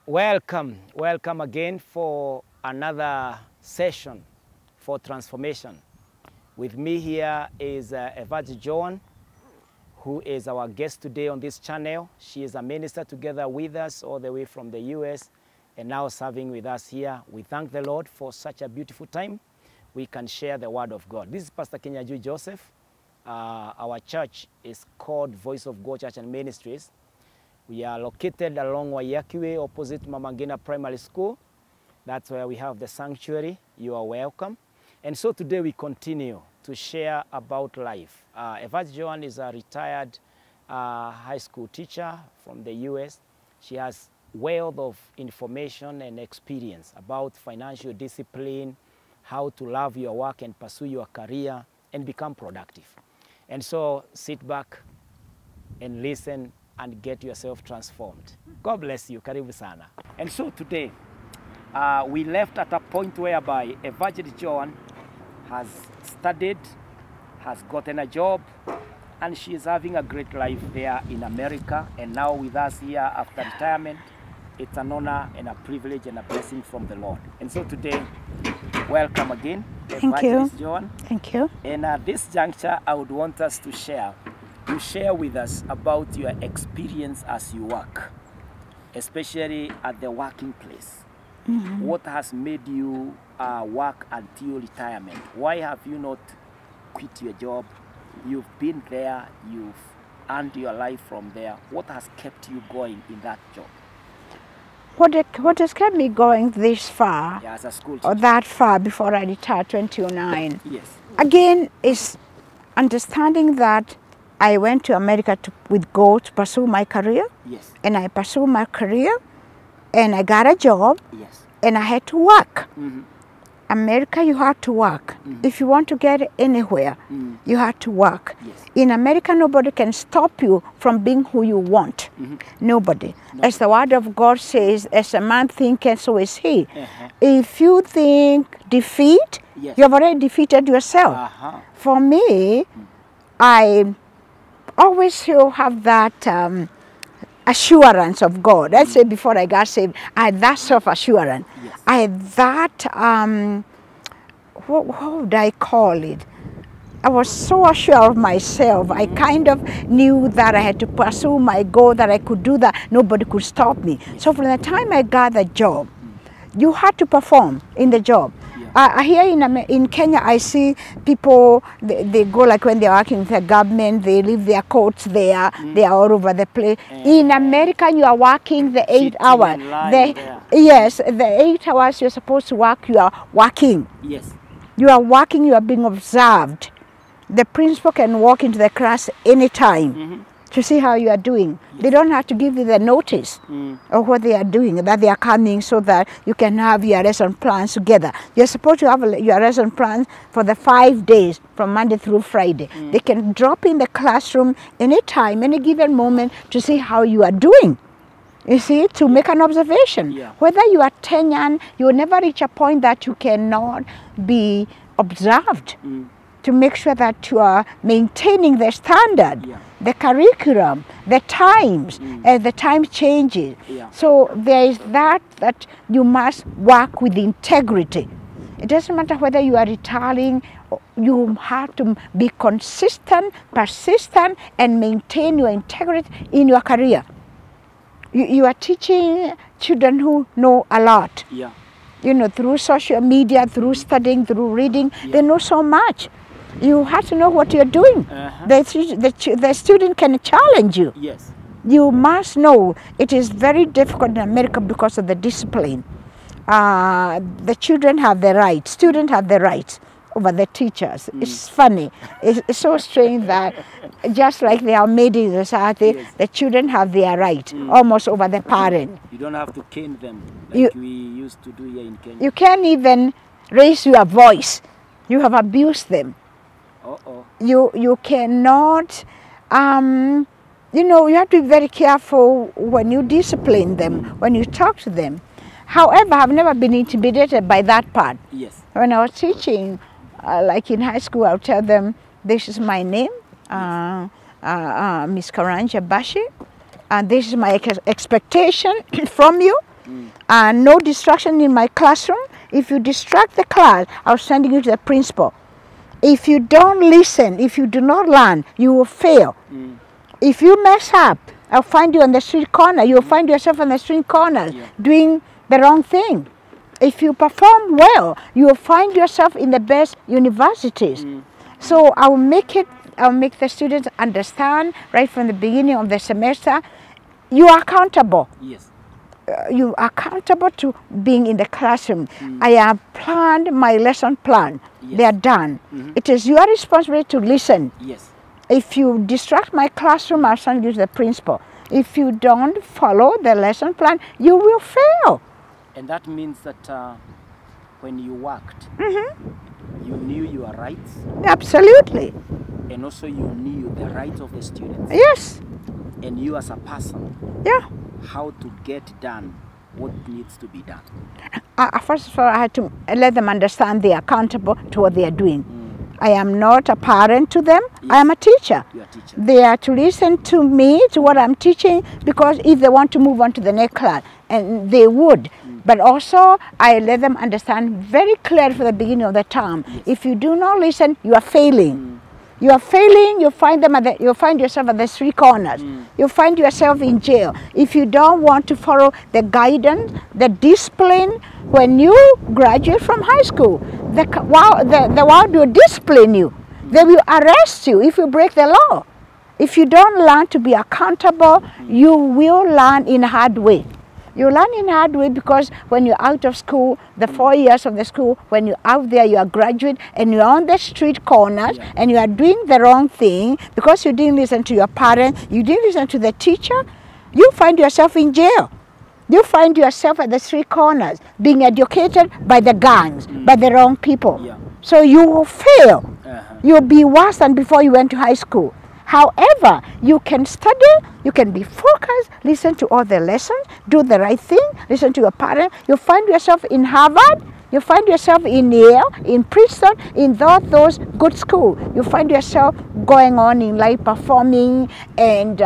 Welcome again for another session for transformation. With me here is Evangelist Joan, who is our guest today on this channel. She is a minister together with us all the way from the US and now serving with us here. We thank the Lord for such a beautiful time. We can share the word of God. This is Pastor Kinyanjui Joseph. Our church is called Voice of God Church and Ministries. We are located along Wayakiwe, opposite Mama Ngina Primary School. That's where we have the sanctuary. You are welcome. And so today we continue to share about life. Evangelist Joan is a retired high school teacher from the US. She has wealth of information and experience about financial discipline, how to love your work and pursue your career and become productive. And so sit back and listen and get yourself transformed. God bless you. Karibu sana. And so today, we left at a point whereby Evangelist Joan has studied, has gotten a job, and she is having a great life there in America. And now with us here after retirement, it's an honor and a privilege and a blessing from the Lord. And so today, welcome again, Evangelist Joan. Thank you. And at this juncture, I would want us to share with us about your experience as you work, especially at the working place. Mm-hmm. What has made you work until retirement? Why have you not quit your job? You've been there, you've earned your life from there. What has kept you going in that job? What has kept me going this far, as a school teacher, or that far before I retired, 29, yes, again, is understanding that I went to America with God to pursue my career. Yes. And I pursued my career, and I got a job. Yes. And I had to work. Mm-hmm. America, you have to work. Mm-hmm. If you want to get anywhere, you have to work. Yes. In America, nobody can stop you from being who you want. Mm-hmm. Nobody. No. As the word of God says, as a man thinketh, so is he. Uh-huh. If you think defeat, yes, you have already defeated yourself. Uh-huh. For me, I always have that assurance of God. Let's say before I got saved, I had that self-assurance. Yes. I had that, what would I call it? I was so assured of myself. I kind of knew that I had to pursue my goal, that I could do that. Nobody could stop me. So from the time I got the job, you had to perform in the job. Here in Kenya, I see people, they go like when they're working with the government, they leave their coats there, they are all over the place. In America, you are working the 8 hours. Yes, the 8 hours you're supposed to work, you are working. Yes. You are working, you are being observed. The principal can walk into the class anytime to see how you are doing. Yes. They don't have to give you the notice of what they are doing, that they are coming, so that you can have your lesson plans together. You're supposed to have your lesson plans for the 5 days, from Monday through Friday. They can drop in the classroom anytime, any given moment, to see how you are doing. You see, to make an observation. Yeah. Whether you are tenured, you will never reach a point that you cannot be observed. To make sure that you are maintaining the standard, the curriculum, the times, as the time changes. So there is that you must work with integrity. It doesn't matter whether you are retiring, you have to be consistent, persistent, and maintain your integrity in your career. You are teaching children who know a lot. Yeah. You know, through social media, through studying, through reading, they know so much. You have to know what you're doing. The student can challenge you. Yes. You must know. It is very difficult in America because of the discipline. The children have the rights, students have the rights over the teachers. It's funny. It's so strange that just like they are made in society, the children have their right almost over the parent. You don't have to cane them like we used to do here in Kenya. You can't even raise your voice. You have abused them. You cannot, you know, you have to be very careful when you discipline them, when you talk to them. However, I've never been intimidated by that part. Yes. When I was teaching, like in high school, I'll tell them, this is my name, Miss Karanja Bashi, and this is my expectation from you. And no distraction in my classroom. If you distract the class, I'll send you to the principal. If you don't listen, if you do not learn, you will fail. If you mess up, I'll find you on the street corner. You'll find yourself on the street corner doing the wrong thing. If you perform well, you will find yourself in the best universities. So I'll make the students understand right from the beginning of the semester, you are accountable. Yes. You are accountable to being in the classroom. I have planned my lesson plan. Yes. They are done. It is your responsibility to listen. Yes. If you distract my classroom, I'll send you to the principal. If you don't follow the lesson plan, you will fail. And that means that when you worked, you knew your rights. Absolutely. And also you knew the rights of the students. Yes. And you as a person, how to get done what needs to be done. First of all, I had to let them understand they are accountable to what they are doing. I am not a parent to them. Yes. I am a teacher. You are a teacher. They are to listen to me, to what I'm teaching, because if they want to move on to the next class, and they would. But also, I let them understand very clearly from the beginning of the term, if you do not listen, you are failing. You are failing, you find yourself at the street corners. You find yourself in jail. If you don't want to follow the guidance, the discipline, when you graduate from high school, the world will discipline you. They will arrest you if you break the law. If you don't learn to be accountable, you will learn in a hard way. You learn in a hard way because when you're out of school, the 4 years of the school, when you're out there, you are graduate and you're on the street corners and you are doing the wrong thing because you didn't listen to your parents, you didn't listen to the teacher, you find yourself in jail. You find yourself at the street corners being educated by the gangs, by the wrong people. So you will fail. You'll be worse than before you went to high school. However, you can study, you can be focused, listen to all the lessons, do the right thing, listen to your parents. You find yourself in Harvard, you find yourself in Yale, in Princeton, in those good schools. You find yourself going on in life, performing and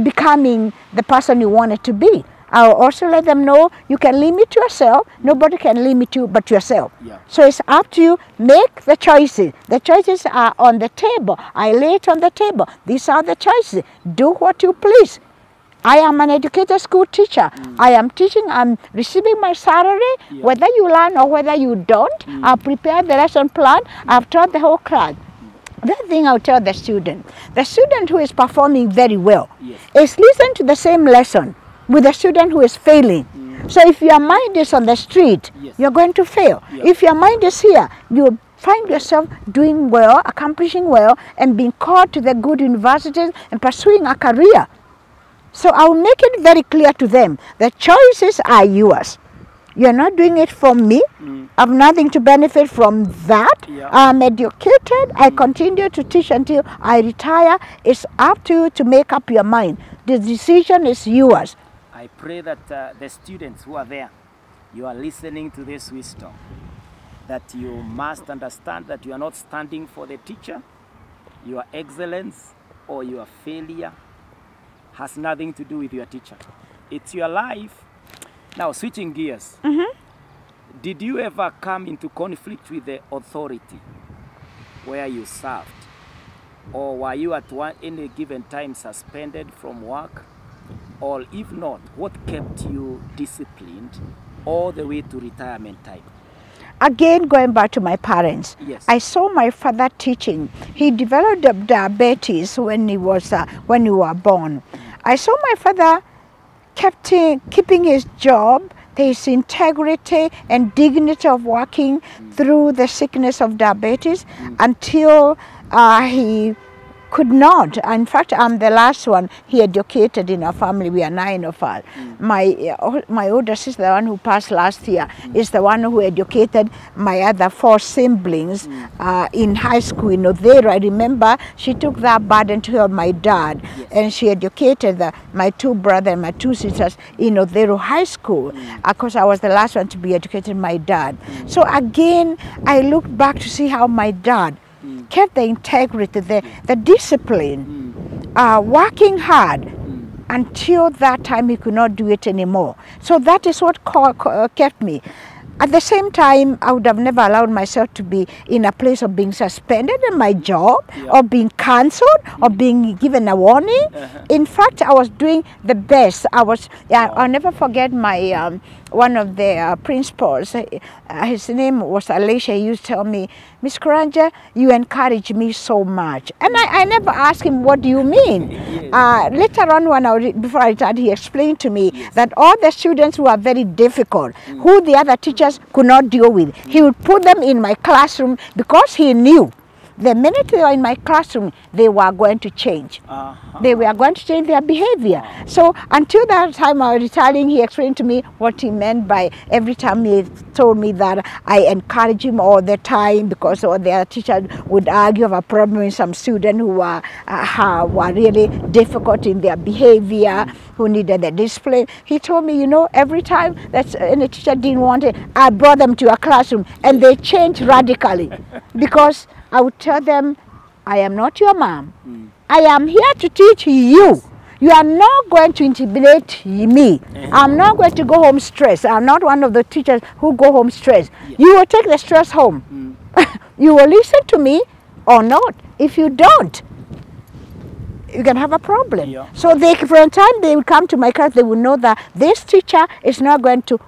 becoming the person you wanted to be. I'll also let them know you can limit yourself. Nobody can limit you but yourself. So it's up to you. Make the choices. The choices are on the table. I lay it on the table. These are the choices. Do what you please. I am an educated school teacher. I am teaching. I'm receiving my salary. Whether you learn or whether you don't, I've prepared the lesson plan. I've taught the whole class. That thing I'll tell the student who is performing very well is listen to the same lesson with a student who is failing. So if your mind is on the street, you're going to fail. If your mind is here, you find yourself doing well, accomplishing well, and being called to the good universities and pursuing a career. So I'll make it very clear to them, the choices are yours. You're not doing it for me. I have nothing to benefit from that. I'm educated. I continue to teach until I retire. It's up to you to make up your mind. The decision is yours. I pray that the students who are there, you are listening to this wisdom, that you must understand that you are not standing for the teacher. Your excellence or your failure has nothing to do with your teacher. It's your life. Now, switching gears, did you ever come into conflict with the authority where you served? Or were you at any given time suspended from work? Or if not, what kept you disciplined all the way to retirement time? Again, going back to my parents, I saw my father teaching. He developed diabetes when we were born. I saw my father keeping his job, his integrity and dignity of working through the sickness of diabetes until he could not. In fact, I'm the last one he educated in our family. We are 9 of us. My older sister, the one who passed last year, is the one who educated my other 4 siblings in high school in Othero. I remember she took that burden to help my dad, and she educated my 2 brothers and my 2 sisters in Othero High School. Of course, I was the last one to be educated, my dad. So again, I looked back to see how my dad kept the integrity, the discipline, working hard, until that time he could not do it anymore. So that is what kept me. At the same time, I would have never allowed myself to be in a place of being suspended in my job, or being cancelled, or being given a warning. In fact, I was doing the best. I'll never forget my one of the principals. His name was Alicia. He used to tell me, "Miss Karanja, you encourage me so much." And I never asked him, "What do you mean?" Later on, before I retired, he explained to me that all the students who are very difficult, who the other teachers could not deal with, he would put them in my classroom because he knew the minute they were in my classroom, they were going to change. They were going to change their behavior. So until that time I was retiring, he explained to me what he meant by every time he told me that I encourage him all the time, because all the other teachers would argue of a problem with some student who were really difficult in their behavior, who needed the discipline. He told me, you know, every time that any teacher didn't want it, I brought them to a classroom and they changed radically. Because I would tell them, I am not your mom. I am here to teach you. You are not going to intimidate me. I'm not going to go home stressed. I'm not one of the teachers who go home stressed. You will take the stress home. You will listen to me or not. If you don't, you can have a problem. So from the time they will come to my class, they will know that this teacher is not going to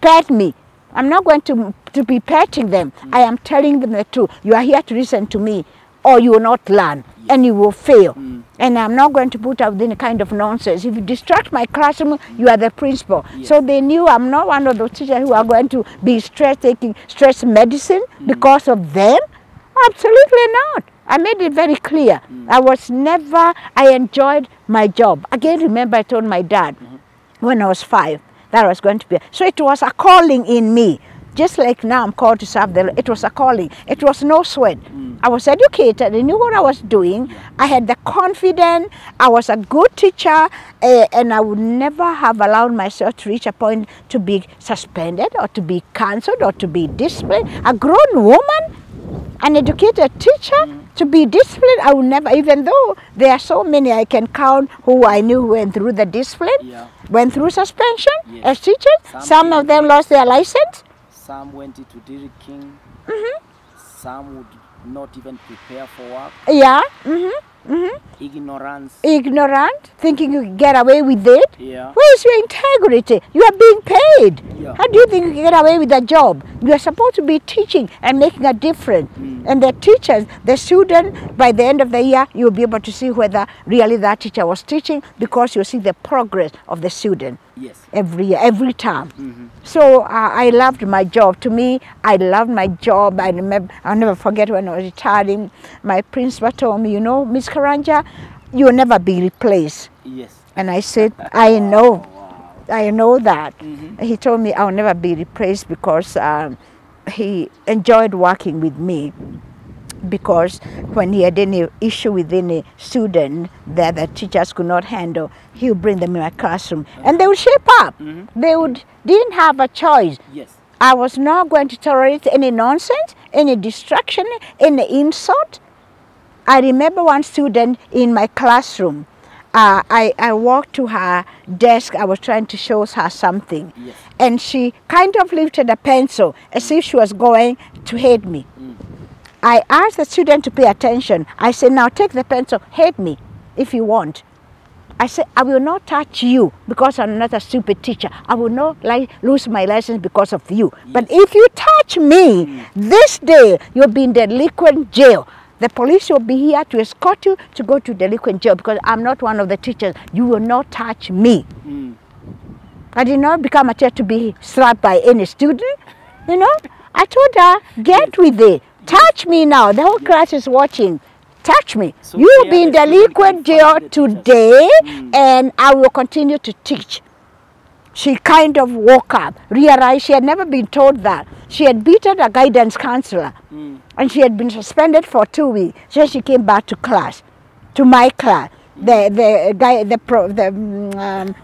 pet me. I'm not going to be petting them. I am telling them the truth. You are here to listen to me, or you will not learn, and you will fail. And I'm not going to put up with any kind of nonsense. If you distract my classroom, you are the principal. So they knew I'm not one of those teachers who are going to be taking stress medicine because of them. Absolutely not. I made it very clear. I enjoyed my job. Again, remember I told my dad when I was 5, that was going to be. So it was a calling in me. Just like now I'm called to serve the Lord. It was a calling. It was no sweat. I was educated. I knew what I was doing. I had the confidence. I was a good teacher. And I would never have allowed myself to reach a point to be suspended or to be cancelled or to be disciplined. A grown woman, an educated teacher, to be disciplined, I would never, even though there are so many I can count who I knew went through the discipline, went through suspension as teachers. Some of them lost their license. Some went into Dairy King. Some would not even prepare for work. Ignorant, thinking you can get away with it. Where is your integrity? You are being paid. How do you think you can get away with a job? You are supposed to be teaching and making a difference. And the teachers, the student, by the end of the year, you'll be able to see whether really that teacher was teaching, because you'll see the progress of the student. Every year, every term. So I loved my job. To me, I loved my job. I remember, I'll never forget when I was retiring, my principal told me, you know, Miss Karanja, you will never be replaced. And I said, I know. I know that. He told me I'll never be replaced because he enjoyed working with me. Because when he had any issue with any student that the teachers could not handle, he would bring them in my classroom and they would shape up. They didn't have a choice. I was not going to tolerate any nonsense, any distraction, any insult. I remember one student in my classroom. I walked to her desk. I was trying to show her something. And she kind of lifted a pencil as if she was going to hit me. I asked the student to pay attention. I said, now take the pencil, hit me if you want. I said, I will not touch you because I'm not a stupid teacher. I will not lose my license because of you. But if you touch me, this day you'll be in delinquent jail. The police will be here to escort you to go to delinquent jail because I'm not one of the teachers. You will not touch me. I did not become a teacher to be slapped by any student. You know, I told her, get with it. Touch me now. The whole class is watching. Touch me. So you will be in delinquent jail today, and I will continue to teach. She kind of woke up, realized she had never been told that. She had beaten a guidance counselor, and she had been suspended for 2 weeks. So she came back to class, to my class. The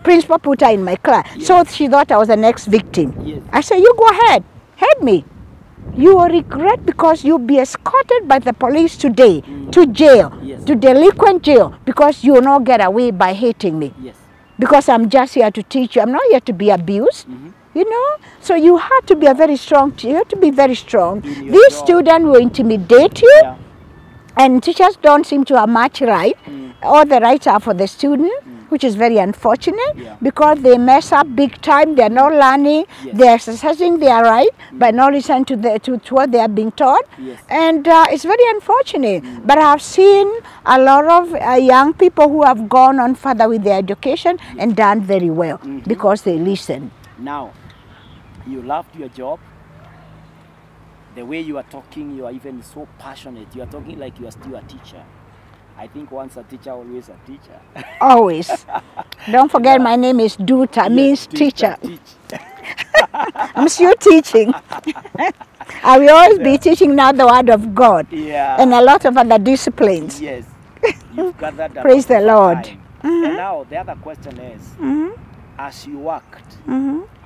principal put her in my class. So she thought I was the next victim. I said, you go ahead, hit me. You will regret because you'll be escorted by the police today to jail, Yes. to delinquent jail, because you will not get away by hating me. Yes. Because I'm just here to teach you. I'm not here to be abused. You know, so you have to be a very strong. You have to be very strong. These students will intimidate you, Yeah. and teachers don't seem to have much right. All the rights are for the student, which is very unfortunate, Yeah. because they mess up big time. They're not learning. Yes. They're exercising their right by not listening to what they are being taught, Yes. and it's very unfortunate. But I've seen a lot of young people who have gone on further with their education and done very well because they listen. Now, you loved your job. The way you are talking, you are even so passionate. You are talking like you are still a teacher. I think once a teacher, always a teacher. Always. Don't forget, my name is Duta, means teacher. I'm still teaching. I will always be teaching now the word of God and a lot of other disciplines. Yes. You've gathered a Praise lot the of Lord. time. And now the other question is, as you worked,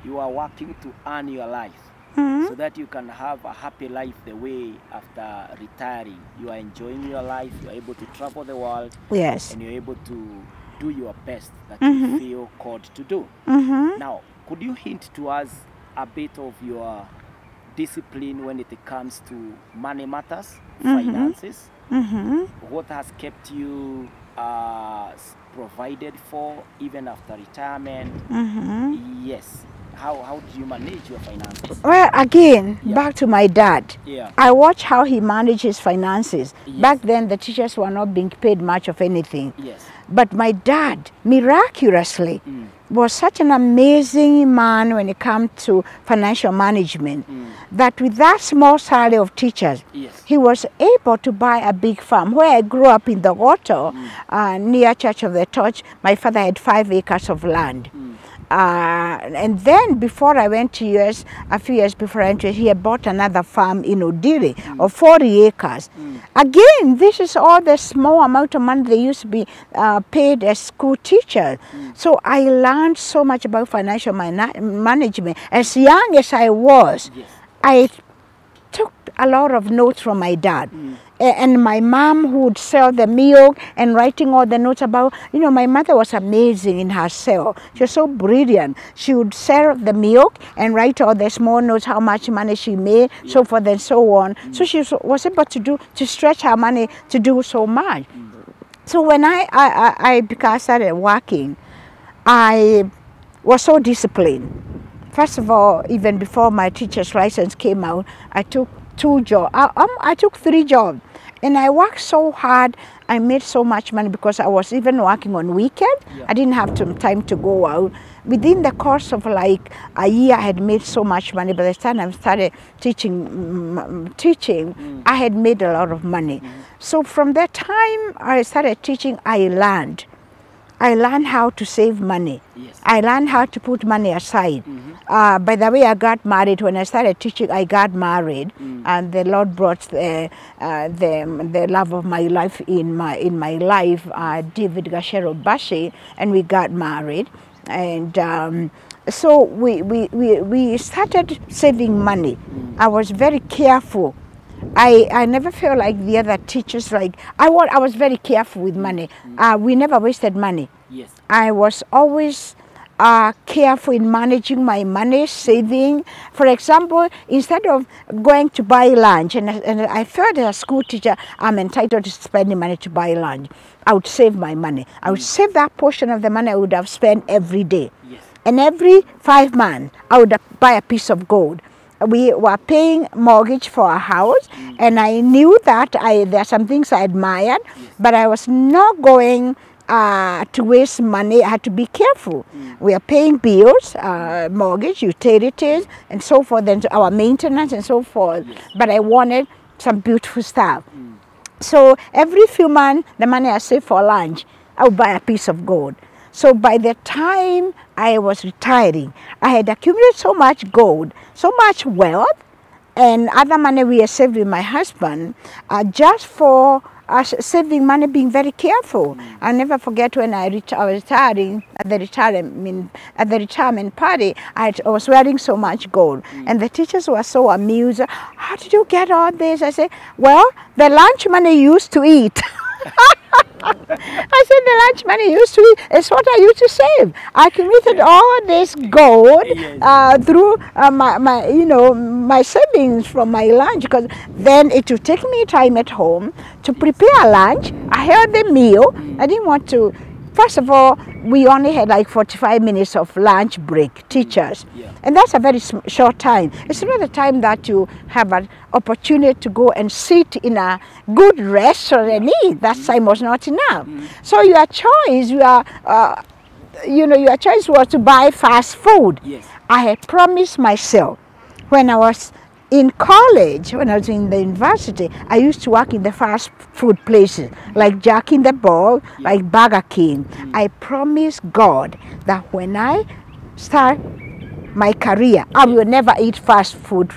you are working to earn your life so that you can have a happy life the way after retiring. You are enjoying your life, you are able to travel the world, Yes. and you're able to do your best that you feel called to do. Now, could you hint to us a bit of your discipline when it comes to money matters, finances? What has kept you provided for even after retirement? Yes. How do you manage your finances? Well, again, back to my dad. Yeah. I watch how he manages finances. Yes. Back then, the teachers were not being paid much of anything. Yes. But my dad, miraculously, was such an amazing man when it comes to financial management, that with that small salary of teachers, Yes. he was able to buy a big farm. Where I grew up in the water, near Church of the Torch, my father had 5 acres of land. And then before I went to US, a few years before I went to US, he had bought another farm in Odiri of 40 acres. Again, this is all the small amount of money they used to be paid as school teachers. So I learned so much about financial management. As young as I was, I took a lot of notes from my dad. And my mom, who would sell the milk and writing all the notes about, you know, my mother was amazing in her sale. She was so brilliant. She would sell the milk and write all the small notes, how much money she made, so forth and so on. So she was able to stretch her money to do so much. So when I started working, I was so disciplined. First of all, even before my teacher's license came out, I took 2 jobs. I took 3 jobs. And I worked so hard. I made so much money because I was even working on weekend. I didn't have time to go out. Within the course of like a year, I had made so much money. By the time I started teaching, I had made a lot of money. So from that time I started teaching, I learned how to save money. I learned how to put money aside. By the way, I got married. When I started teaching, I got married, and the Lord brought the love of my life in my life, David Gashero Bashi, and we got married. And so we started saving money. I was very careful. I never felt like the other teachers. Like I was very careful with money. We never wasted money. Yes. I was always careful in managing my money, saving. For example, instead of going to buy lunch, and I felt as a school teacher, I'm entitled to spending money to buy lunch, I would save my money. I would save that portion of the money I would have spent every day. Yes. And every 5 months, I would buy a piece of gold. We were paying mortgage for a house, and I knew that there are some things I admired, but I was not going to waste money. I had to be careful. We are paying bills, mortgage, utilities, and so forth, and our maintenance and so forth. But I wanted some beautiful stuff. So every few months, the money I saved for lunch, I would buy a piece of gold. So by the time I was retiring, I had accumulated so much gold, so much wealth, and other money we had saved with my husband, just for saving money, being very careful. I'll never forget when I was retiring at the retirement party. I was wearing so much gold, and the teachers were so amused. How did you get all this? I said, well, the lunch money you used to eat. I said the lunch money used to eat is what I used to save. I accumulated all this gold through my savings from my lunch, because then it would take me time at home to prepare lunch. I had the meal. I didn't want to. First of all, we only had like 45 minutes of lunch break, teachers. And that's a very short time. It's not the time that you have an opportunity to go and sit in a good restaurant and eat. That time was not enough. So your choice, your choice was to buy fast food. I had promised myself when I was in college, when I was in the university, I used to work in the fast food places, like Jack in the Box, like Burger King. I promised God that when I start my career, I will never eat fast food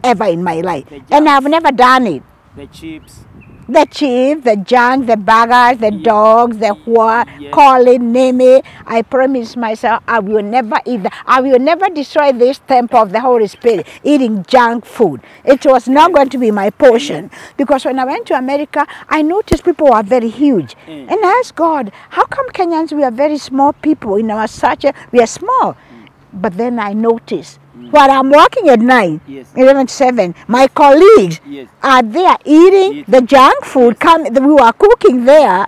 ever in my life. And I've never done it. The chips. The chips, the junk, the burgers, the dogs, the what, call it, name it. I promise myself I will never eat that. I will never destroy this temple of the Holy Spirit, eating junk food. It was not going to be my portion. Because when I went to America, I noticed people were very huge. And I asked God, how come Kenyans, we are very small people in our culture, we are small. But then I noticed, while I'm working at night, 11-7, my colleagues are there eating the junk food we were cooking there.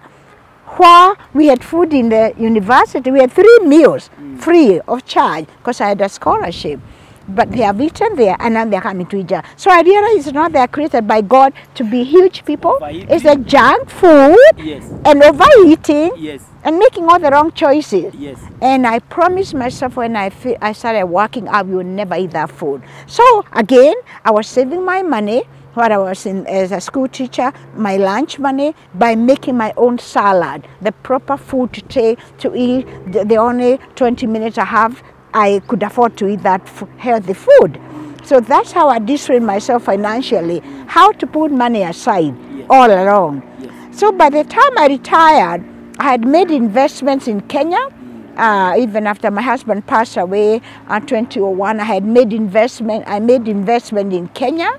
While we had food in the university, we had 3 meals free of charge because I had a scholarship. But they have eaten there, and now they're coming to eat junk. So I realized it's not they're created by God to be huge people. It's the junk food and overeating and making all the wrong choices. And I promised myself when I started working, I will never eat that food. So again, I was saving my money while I was as a school teacher, my lunch money, by making my own salad, the proper food to take to eat, the only 20 minutes I have. I could afford to eat that healthy food. So that's how I disciplined myself financially, how to put money aside all along. So by the time I retired, I had made investments in Kenya. Even after my husband passed away in 2001, I made investment in Kenya,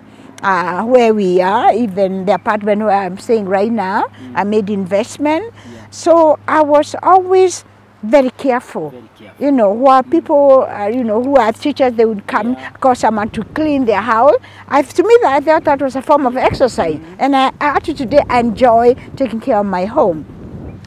where we are, even the apartment where I'm staying right now, I made investment. So I was always very careful. You know, while people, who are teachers, they would come, cause someone to clean their house. To me, I thought that was a form of exercise. And actually today, I enjoy taking care of my home.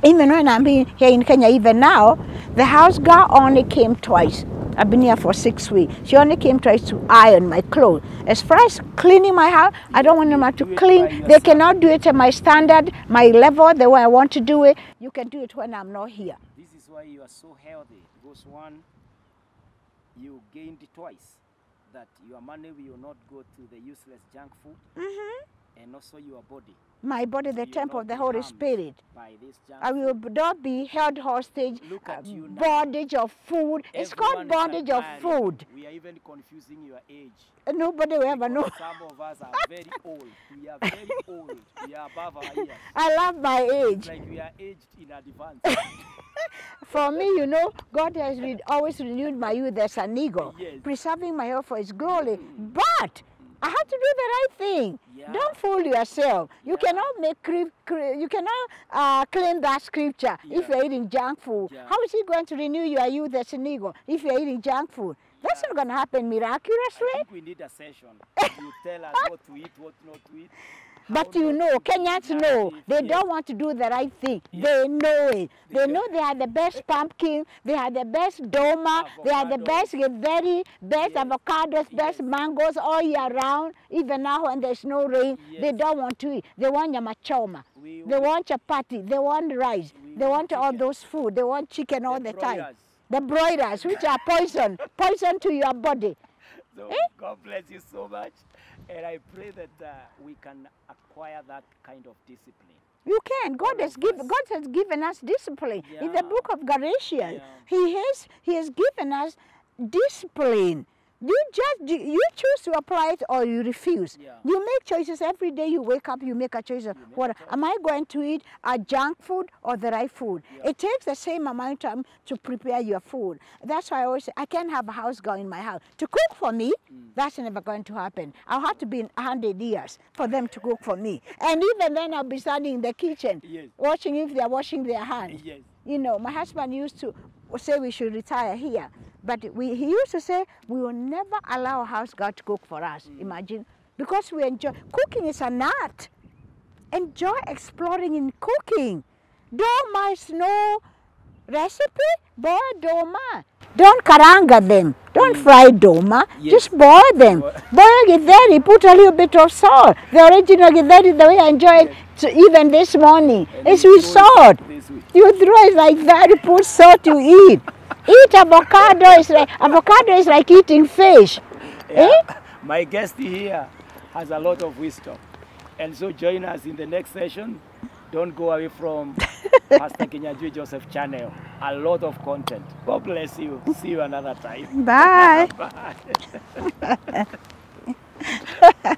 Even when I'm here in Kenya, even now, the house girl only came twice. I've been here for 6 weeks. She only came twice to iron my clothes. As far as cleaning my house, I don't want them to clean. They cannot do it at my standard, my level, the way I want to do it. You can do it when I'm not here. This is why you are so healthy. Because one, you gained twice. That your money will not go to the useless junk food. And also your body. My body, the temple of the Holy Spirit. I will not be held hostage, bondage of food. It's called bondage of food. We are even confusing your age. Nobody will ever know. Some of us are very old. We are very old. We are above our years. I love my age. It's like we are aged in advance. For me, God has always renewed my youth as an eagle, preserving my health for His glory. But I have to do the right thing. Don't fool yourself. You cannot claim that scripture if you're eating junk food. How is He going to renew your youth as an eagle if you're eating junk food? That's not going to happen miraculously. I think we need a session to tell us what to eat, what not to eat. But Kenyans know, they don't want to do the right thing. They know it. They know they are the best pumpkin, they are the best doma, they are the best avocados, best mangoes all year round. Even now when there's no rain, they don't want to eat. They want nyama choma, they want chapati, they want rice, they want all those food, they want chicken all the time. The broilers, which are poison to your body. So God bless you so much. And I pray that we can acquire that kind of discipline. You can. God has given us discipline. In the book of Galatians, He has given us discipline You choose to apply it or you refuse. Yeah. You make choices every day. You wake up, you make a choice. What am I going to eat? A junk food or the right food? Yeah. It takes the same amount of time to prepare your food. That's why I always say I can't have a house girl in my house to cook for me. That's never going to happen. I'll have to be 100 years for them to cook for me, and even then I'll be standing in the kitchen, Yes. watching if they're washing their hands. Yes. You know, my husband used to say we should retire here, but he used to say we will never allow a house girl to cook for us. Imagine, because we enjoy cooking is an art. Enjoy exploring in cooking. Doma is no recipe, boil doma. Don't karanga them. Don't fry doma. Yes. Just boil them. Boil githeri, put a little bit of salt. The original githeri, the way I enjoy it, so even this morning, is with salt. You throw it like that, you put salt, you eat. Eat avocado, avocado is like eating fish. Yeah. Eh? My guest here has a lot of wisdom. And so join us in the next session. Don't go away from Pastor Kinyanjui Joseph channel. A lot of content. God bless you. See you another time. Bye. Bye.